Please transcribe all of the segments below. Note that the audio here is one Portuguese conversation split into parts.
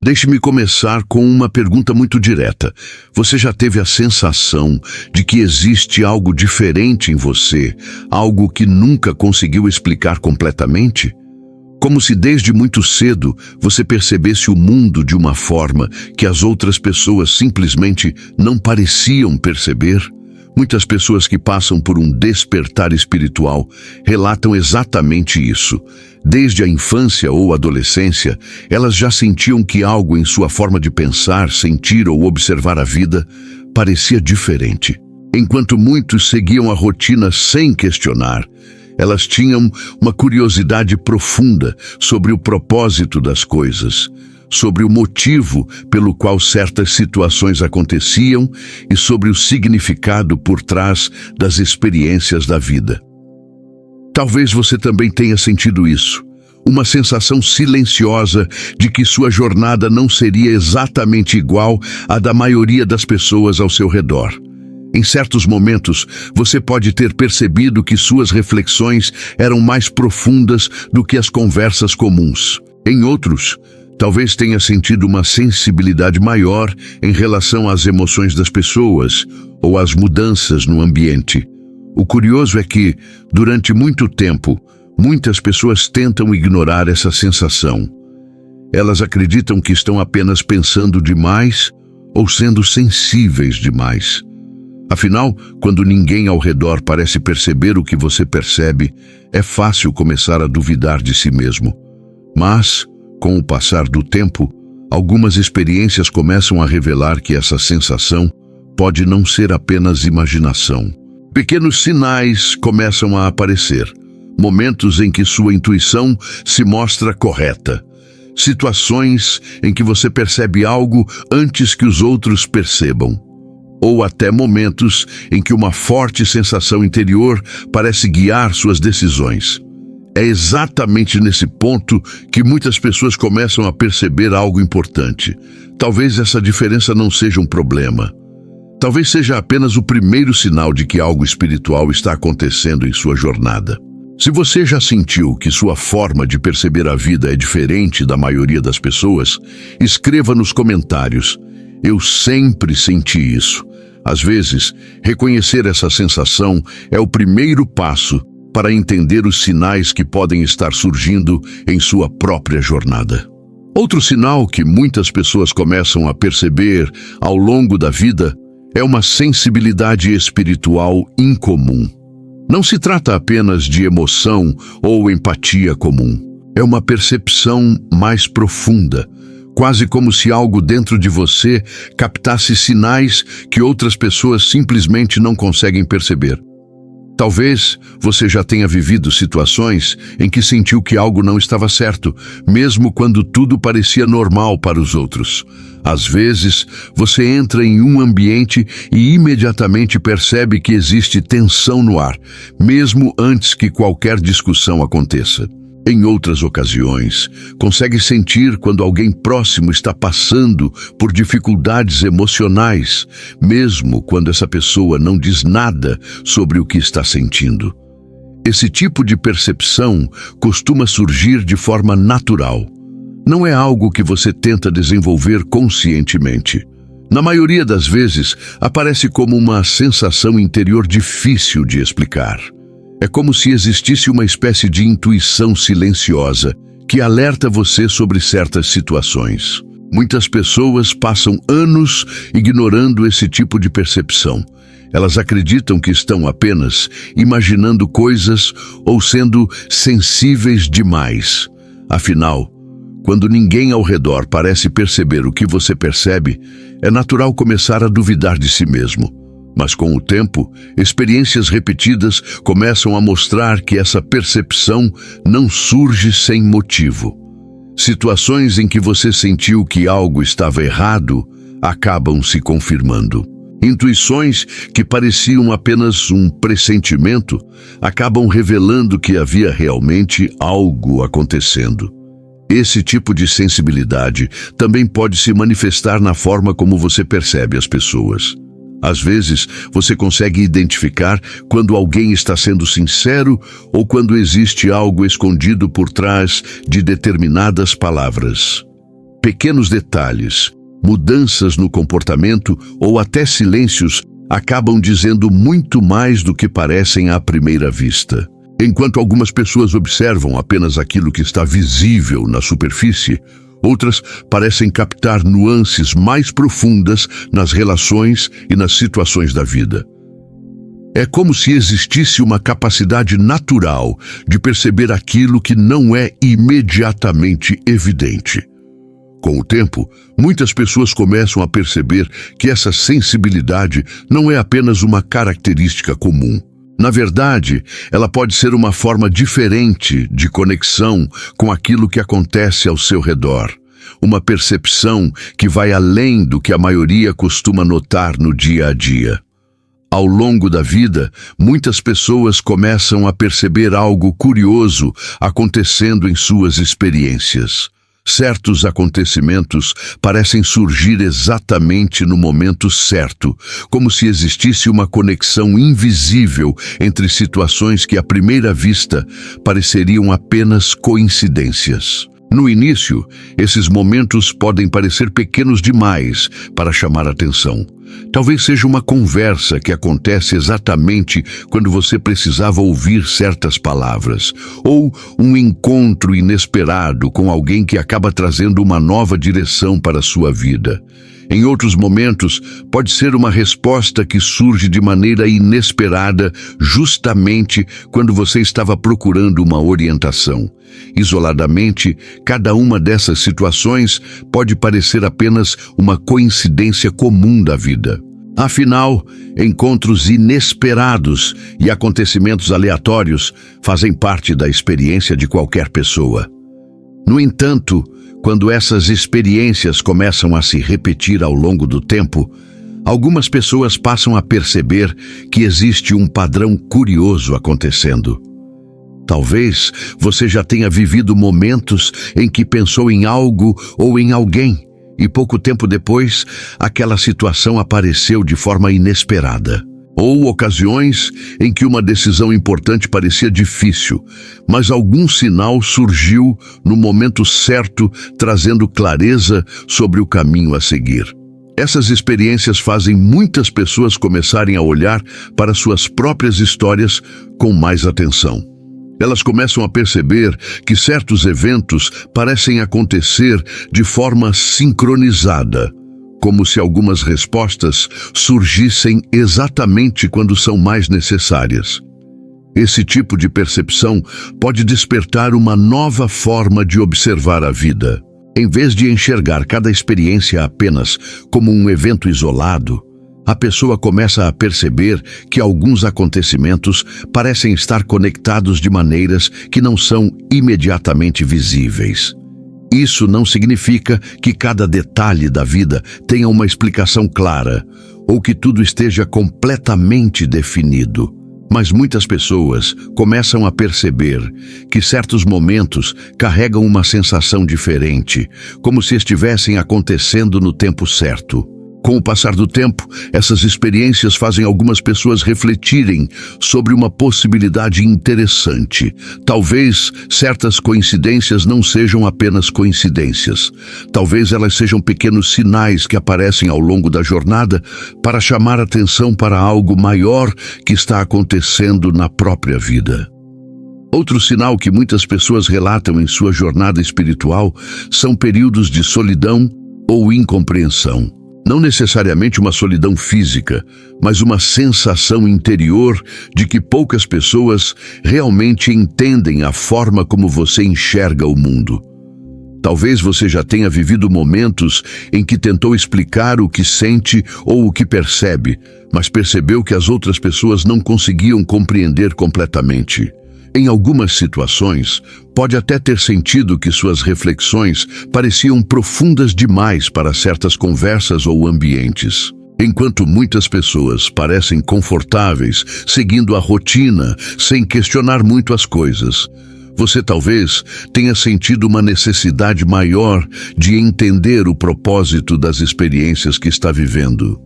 Deixe-me começar com uma pergunta muito direta. Você já teve a sensação de que existe algo diferente em você, algo que nunca conseguiu explicar completamente? Como se desde muito cedo você percebesse o mundo de uma forma que as outras pessoas simplesmente não pareciam perceber? Muitas pessoas que passam por um despertar espiritual relatam exatamente isso. Desde a infância ou adolescência, elas já sentiam que algo em sua forma de pensar, sentir ou observar a vida parecia diferente. Enquanto muitos seguiam a rotina sem questionar, elas tinham uma curiosidade profunda sobre o propósito das coisas, sobre o motivo pelo qual certas situações aconteciam e sobre o significado por trás das experiências da vida. Talvez você também tenha sentido isso, uma sensação silenciosa de que sua jornada não seria exatamente igual à da maioria das pessoas ao seu redor. Em certos momentos, você pode ter percebido que suas reflexões eram mais profundas do que as conversas comuns. Em outros, talvez tenha sentido uma sensibilidade maior em relação às emoções das pessoas ou às mudanças no ambiente. O curioso é que, durante muito tempo, muitas pessoas tentam ignorar essa sensação. Elas acreditam que estão apenas pensando demais ou sendo sensíveis demais. Afinal, quando ninguém ao redor parece perceber o que você percebe, é fácil começar a duvidar de si mesmo. Mas, com o passar do tempo, algumas experiências começam a revelar que essa sensação pode não ser apenas imaginação. Pequenos sinais começam a aparecer, momentos em que sua intuição se mostra correta, situações em que você percebe algo antes que os outros percebam, ou até momentos em que uma forte sensação interior parece guiar suas decisões. É exatamente nesse ponto que muitas pessoas começam a perceber algo importante. Talvez essa diferença não seja um problema. Talvez seja apenas o primeiro sinal de que algo espiritual está acontecendo em sua jornada. Se você já sentiu que sua forma de perceber a vida é diferente da maioria das pessoas, escreva nos comentários: "Eu sempre senti isso." Às vezes, reconhecer essa sensação é o primeiro passo para entender os sinais que podem estar surgindo em sua própria jornada. Outro sinal que muitas pessoas começam a perceber ao longo da vida é uma sensibilidade espiritual incomum. Não se trata apenas de emoção ou empatia comum. É uma percepção mais profunda, quase como se algo dentro de você captasse sinais que outras pessoas simplesmente não conseguem perceber. Talvez você já tenha vivido situações em que sentiu que algo não estava certo, mesmo quando tudo parecia normal para os outros. Às vezes, você entra em um ambiente e imediatamente percebe que existe tensão no ar, mesmo antes que qualquer discussão aconteça. Em outras ocasiões, consegue sentir quando alguém próximo está passando por dificuldades emocionais, mesmo quando essa pessoa não diz nada sobre o que está sentindo. Esse tipo de percepção costuma surgir de forma natural. Não é algo que você tenta desenvolver conscientemente. Na maioria das vezes, aparece como uma sensação interior difícil de explicar. É como se existisse uma espécie de intuição silenciosa que alerta você sobre certas situações. Muitas pessoas passam anos ignorando esse tipo de percepção. Elas acreditam que estão apenas imaginando coisas ou sendo sensíveis demais. Afinal, quando ninguém ao redor parece perceber o que você percebe, é natural começar a duvidar de si mesmo. Mas com o tempo, experiências repetidas começam a mostrar que essa percepção não surge sem motivo. Situações em que você sentiu que algo estava errado acabam se confirmando. Intuições que pareciam apenas um pressentimento acabam revelando que havia realmente algo acontecendo. Esse tipo de sensibilidade também pode se manifestar na forma como você percebe as pessoas. Às vezes, você consegue identificar quando alguém está sendo sincero ou quando existe algo escondido por trás de determinadas palavras. Pequenos detalhes, mudanças no comportamento ou até silêncios acabam dizendo muito mais do que parecem à primeira vista. Enquanto algumas pessoas observam apenas aquilo que está visível na superfície, outras parecem captar nuances mais profundas nas relações e nas situações da vida. É como se existisse uma capacidade natural de perceber aquilo que não é imediatamente evidente. Com o tempo, muitas pessoas começam a perceber que essa sensibilidade não é apenas uma característica comum. Na verdade, ela pode ser uma forma diferente de conexão com aquilo que acontece ao seu redor. Uma percepção que vai além do que a maioria costuma notar no dia a dia. Ao longo da vida, muitas pessoas começam a perceber algo curioso acontecendo em suas experiências. Certos acontecimentos parecem surgir exatamente no momento certo, como se existisse uma conexão invisível entre situações que à primeira vista pareceriam apenas coincidências. No início, esses momentos podem parecer pequenos demais para chamar atenção. Talvez seja uma conversa que acontece exatamente quando você precisava ouvir certas palavras, ou um encontro inesperado com alguém que acaba trazendo uma nova direção para a sua vida. Em outros momentos, pode ser uma resposta que surge de maneira inesperada, justamente quando você estava procurando uma orientação. Isoladamente, cada uma dessas situações pode parecer apenas uma coincidência comum da vida. Afinal, encontros inesperados e acontecimentos aleatórios fazem parte da experiência de qualquer pessoa. No entanto, quando essas experiências começam a se repetir ao longo do tempo, algumas pessoas passam a perceber que existe um padrão curioso acontecendo. Talvez você já tenha vivido momentos em que pensou em algo ou em alguém, e pouco tempo depois, aquela situação apareceu de forma inesperada. Ou ocasiões em que uma decisão importante parecia difícil, mas algum sinal surgiu no momento certo, trazendo clareza sobre o caminho a seguir. Essas experiências fazem muitas pessoas começarem a olhar para suas próprias histórias com mais atenção. Elas começam a perceber que certos eventos parecem acontecer de forma sincronizada, como se algumas respostas surgissem exatamente quando são mais necessárias. Esse tipo de percepção pode despertar uma nova forma de observar a vida. Em vez de enxergar cada experiência apenas como um evento isolado, a pessoa começa a perceber que alguns acontecimentos parecem estar conectados de maneiras que não são imediatamente visíveis. Isso não significa que cada detalhe da vida tenha uma explicação clara ou que tudo esteja completamente definido. Mas muitas pessoas começam a perceber que certos momentos carregam uma sensação diferente, como se estivessem acontecendo no tempo certo. Com o passar do tempo, essas experiências fazem algumas pessoas refletirem sobre uma possibilidade interessante. Talvez certas coincidências não sejam apenas coincidências. Talvez elas sejam pequenos sinais que aparecem ao longo da jornada para chamar atenção para algo maior que está acontecendo na própria vida. Outro sinal que muitas pessoas relatam em sua jornada espiritual são períodos de solidão ou incompreensão. Não necessariamente uma solidão física, mas uma sensação interior de que poucas pessoas realmente entendem a forma como você enxerga o mundo. Talvez você já tenha vivido momentos em que tentou explicar o que sente ou o que percebe, mas percebeu que as outras pessoas não conseguiam compreender completamente. Em algumas situações, pode até ter sentido que suas reflexões pareciam profundas demais para certas conversas ou ambientes. Enquanto muitas pessoas parecem confortáveis, seguindo a rotina, sem questionar muito as coisas, você talvez tenha sentido uma necessidade maior de entender o propósito das experiências que está vivendo.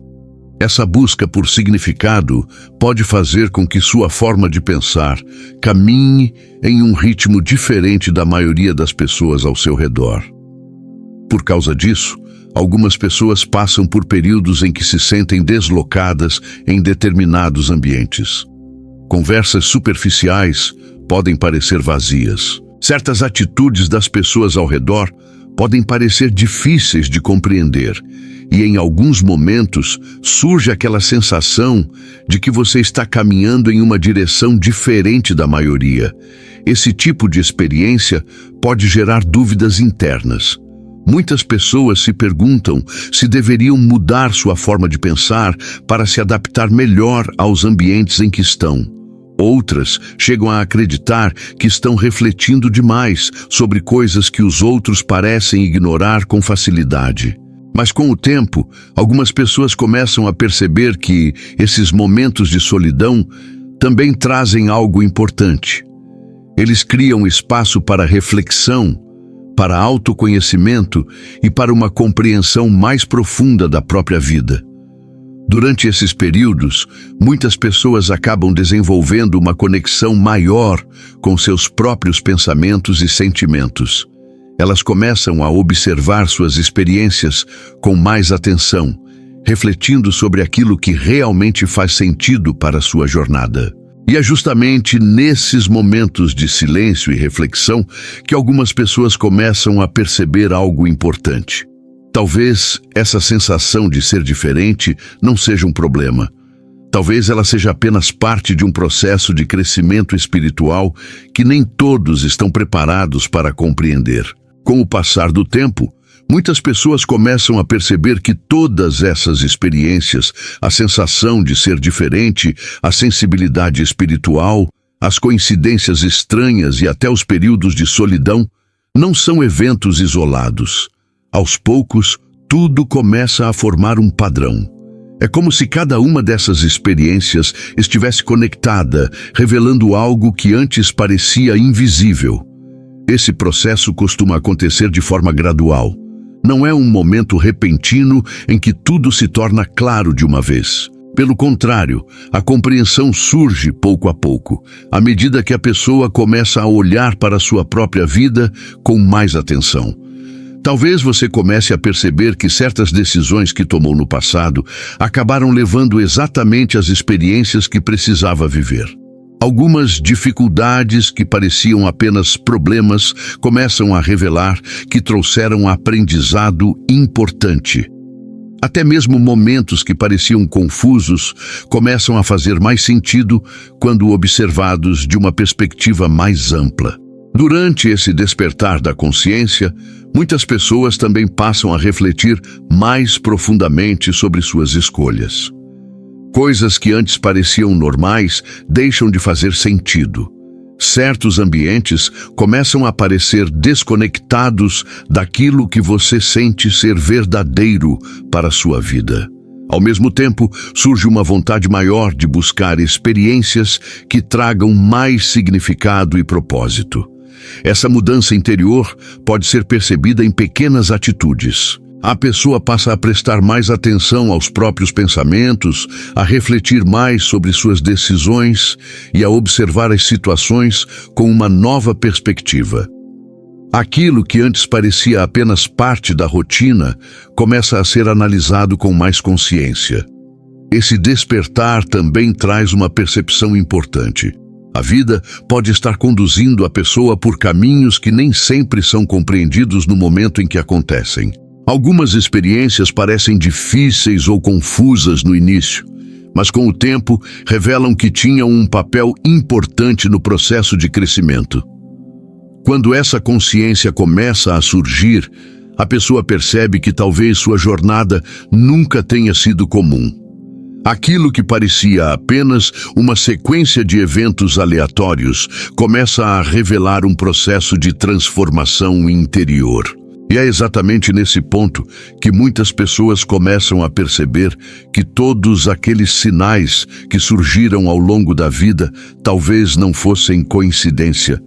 Essa busca por significado pode fazer com que sua forma de pensar caminhe em um ritmo diferente da maioria das pessoas ao seu redor. Por causa disso, algumas pessoas passam por períodos em que se sentem deslocadas em determinados ambientes. Conversas superficiais podem parecer vazias. Certas atitudes das pessoas ao redor podem parecer difíceis de compreender, e em alguns momentos surge aquela sensação de que você está caminhando em uma direção diferente da maioria. Esse tipo de experiência pode gerar dúvidas internas. Muitas pessoas se perguntam se deveriam mudar sua forma de pensar para se adaptar melhor aos ambientes em que estão. Outras chegam a acreditar que estão refletindo demais sobre coisas que os outros parecem ignorar com facilidade. Mas com o tempo, algumas pessoas começam a perceber que esses momentos de solidão também trazem algo importante. Eles criam espaço para reflexão, para autoconhecimento e para uma compreensão mais profunda da própria vida. Durante esses períodos, muitas pessoas acabam desenvolvendo uma conexão maior com seus próprios pensamentos e sentimentos. Elas começam a observar suas experiências com mais atenção, refletindo sobre aquilo que realmente faz sentido para a sua jornada. E é justamente nesses momentos de silêncio e reflexão que algumas pessoas começam a perceber algo importante. Talvez essa sensação de ser diferente não seja um problema. Talvez ela seja apenas parte de um processo de crescimento espiritual que nem todos estão preparados para compreender. Com o passar do tempo, muitas pessoas começam a perceber que todas essas experiências, a sensação de ser diferente, a sensibilidade espiritual, as coincidências estranhas e até os períodos de solidão, não são eventos isolados. Aos poucos, tudo começa a formar um padrão. É como se cada uma dessas experiências estivesse conectada, revelando algo que antes parecia invisível. Esse processo costuma acontecer de forma gradual. Não é um momento repentino em que tudo se torna claro de uma vez. Pelo contrário, a compreensão surge pouco a pouco, à medida que a pessoa começa a olhar para a sua própria vida com mais atenção. Talvez você comece a perceber que certas decisões que tomou no passado acabaram levando exatamente às experiências que precisava viver. Algumas dificuldades que pareciam apenas problemas começam a revelar que trouxeram aprendizado importante. Até mesmo momentos que pareciam confusos começam a fazer mais sentido quando observados de uma perspectiva mais ampla. Durante esse despertar da consciência, muitas pessoas também passam a refletir mais profundamente sobre suas escolhas. Coisas que antes pareciam normais deixam de fazer sentido. Certos ambientes começam a parecer desconectados daquilo que você sente ser verdadeiro para a sua vida. Ao mesmo tempo, surge uma vontade maior de buscar experiências que tragam mais significado e propósito. Essa mudança interior pode ser percebida em pequenas atitudes. A pessoa passa a prestar mais atenção aos próprios pensamentos, a refletir mais sobre suas decisões e a observar as situações com uma nova perspectiva. Aquilo que antes parecia apenas parte da rotina começa a ser analisado com mais consciência. Esse despertar também traz uma percepção importante. A vida pode estar conduzindo a pessoa por caminhos que nem sempre são compreendidos no momento em que acontecem. Algumas experiências parecem difíceis ou confusas no início, mas com o tempo revelam que tinham um papel importante no processo de crescimento. Quando essa consciência começa a surgir, a pessoa percebe que talvez sua jornada nunca tenha sido comum. Aquilo que parecia apenas uma sequência de eventos aleatórios começa a revelar um processo de transformação interior. E é exatamente nesse ponto que muitas pessoas começam a perceber que todos aqueles sinais que surgiram ao longo da vida talvez não fossem coincidência,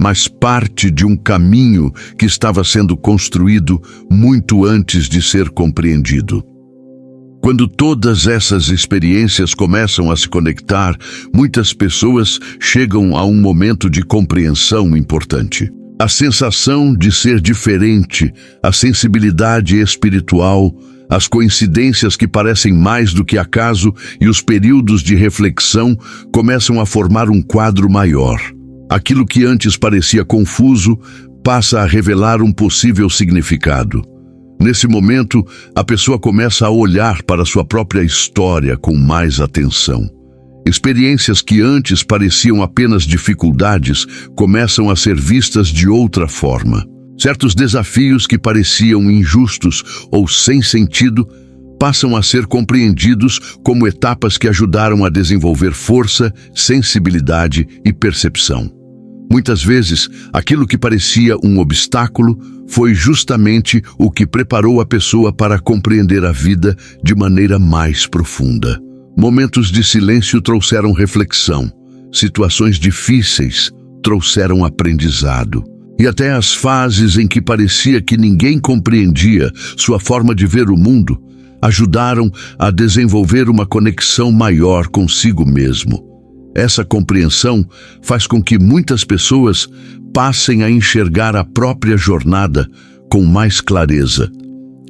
mas parte de um caminho que estava sendo construído muito antes de ser compreendido. Quando todas essas experiências começam a se conectar, muitas pessoas chegam a um momento de compreensão importante. A sensação de ser diferente, a sensibilidade espiritual, as coincidências que parecem mais do que acaso e os períodos de reflexão começam a formar um quadro maior. Aquilo que antes parecia confuso passa a revelar um possível significado. Nesse momento, a pessoa começa a olhar para sua própria história com mais atenção. Experiências que antes pareciam apenas dificuldades começam a ser vistas de outra forma. Certos desafios que pareciam injustos ou sem sentido passam a ser compreendidos como etapas que ajudaram a desenvolver força, sensibilidade e percepção. Muitas vezes, aquilo que parecia um obstáculo foi justamente o que preparou a pessoa para compreender a vida de maneira mais profunda. Momentos de silêncio trouxeram reflexão, situações difíceis trouxeram aprendizado. E até as fases em que parecia que ninguém compreendia sua forma de ver o mundo ajudaram a desenvolver uma conexão maior consigo mesmo. Essa compreensão faz com que muitas pessoas passem a enxergar a própria jornada com mais clareza.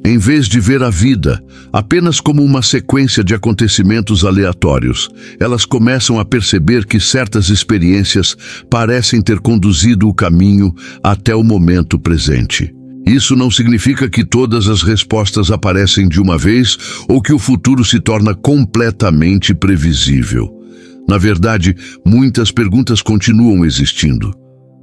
Em vez de ver a vida apenas como uma sequência de acontecimentos aleatórios, elas começam a perceber que certas experiências parecem ter conduzido o caminho até o momento presente. Isso não significa que todas as respostas aparecem de uma vez ou que o futuro se torna completamente previsível. Na verdade, muitas perguntas continuam existindo,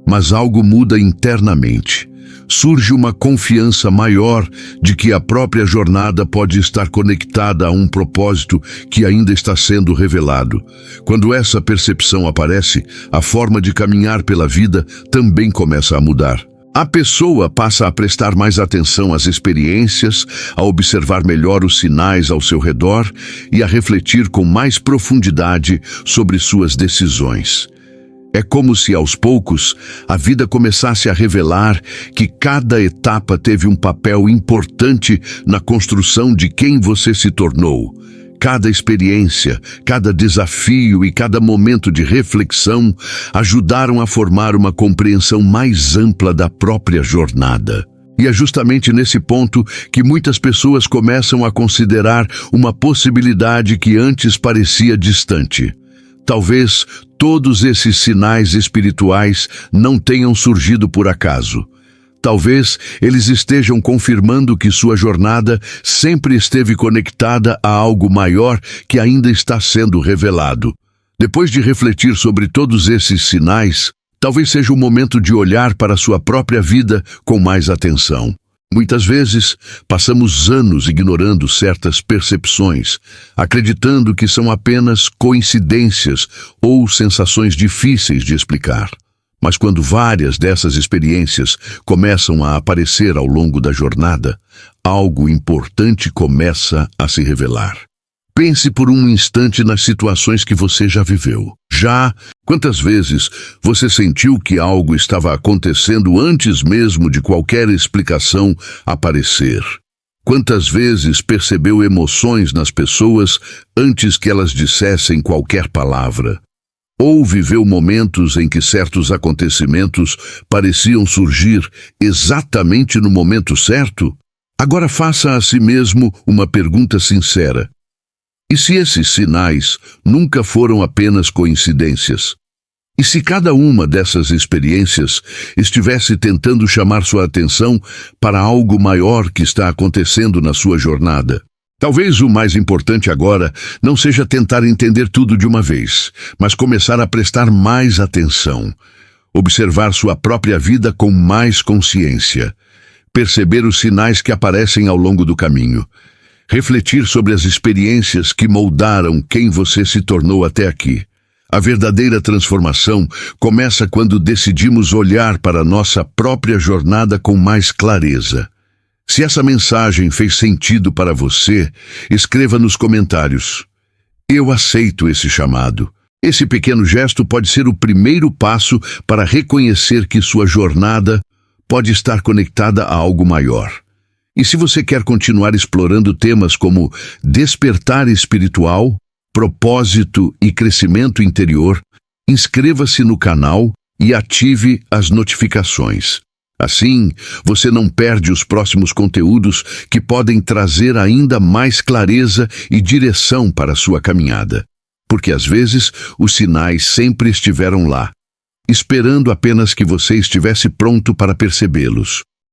mas algo muda internamente. Surge uma confiança maior de que a própria jornada pode estar conectada a um propósito que ainda está sendo revelado. Quando essa percepção aparece, a forma de caminhar pela vida também começa a mudar. A pessoa passa a prestar mais atenção às experiências, a observar melhor os sinais ao seu redor e a refletir com mais profundidade sobre suas decisões. É como se, aos poucos, a vida começasse a revelar que cada etapa teve um papel importante na construção de quem você se tornou. Cada experiência, cada desafio e cada momento de reflexão ajudaram a formar uma compreensão mais ampla da própria jornada. E é justamente nesse ponto que muitas pessoas começam a considerar uma possibilidade que antes parecia distante. Talvez todos esses sinais espirituais não tenham surgido por acaso. Talvez eles estejam confirmando que sua jornada sempre esteve conectada a algo maior que ainda está sendo revelado. Depois de refletir sobre todos esses sinais, talvez seja o momento de olhar para sua própria vida com mais atenção. Muitas vezes, passamos anos ignorando certas percepções, acreditando que são apenas coincidências ou sensações difíceis de explicar. Mas quando várias dessas experiências começam a aparecer ao longo da jornada, algo importante começa a se revelar. Pense por um instante nas situações que você já viveu. Quantas vezes você sentiu que algo estava acontecendo antes mesmo de qualquer explicação aparecer? Quantas vezes percebeu emoções nas pessoas antes que elas dissessem qualquer palavra? Ou viveu momentos em que certos acontecimentos pareciam surgir exatamente no momento certo? Agora faça a si mesmo uma pergunta sincera. E se esses sinais nunca foram apenas coincidências? E se cada uma dessas experiências estivesse tentando chamar sua atenção para algo maior que está acontecendo na sua jornada? Talvez o mais importante agora não seja tentar entender tudo de uma vez, mas começar a prestar mais atenção, observar sua própria vida com mais consciência, perceber os sinais que aparecem ao longo do caminho, refletir sobre as experiências que moldaram quem você se tornou até aqui. A verdadeira transformação começa quando decidimos olhar para nossa própria jornada com mais clareza. Se essa mensagem fez sentido para você, escreva nos comentários. Eu aceito esse chamado. Esse pequeno gesto pode ser o primeiro passo para reconhecer que sua jornada pode estar conectada a algo maior. E se você quer continuar explorando temas como despertar espiritual, propósito e crescimento interior, inscreva-se no canal e ative as notificações. Assim, você não perde os próximos conteúdos que podem trazer ainda mais clareza e direção para a sua caminhada. Porque às vezes os sinais sempre estiveram lá, esperando apenas que você estivesse pronto para percebê-los.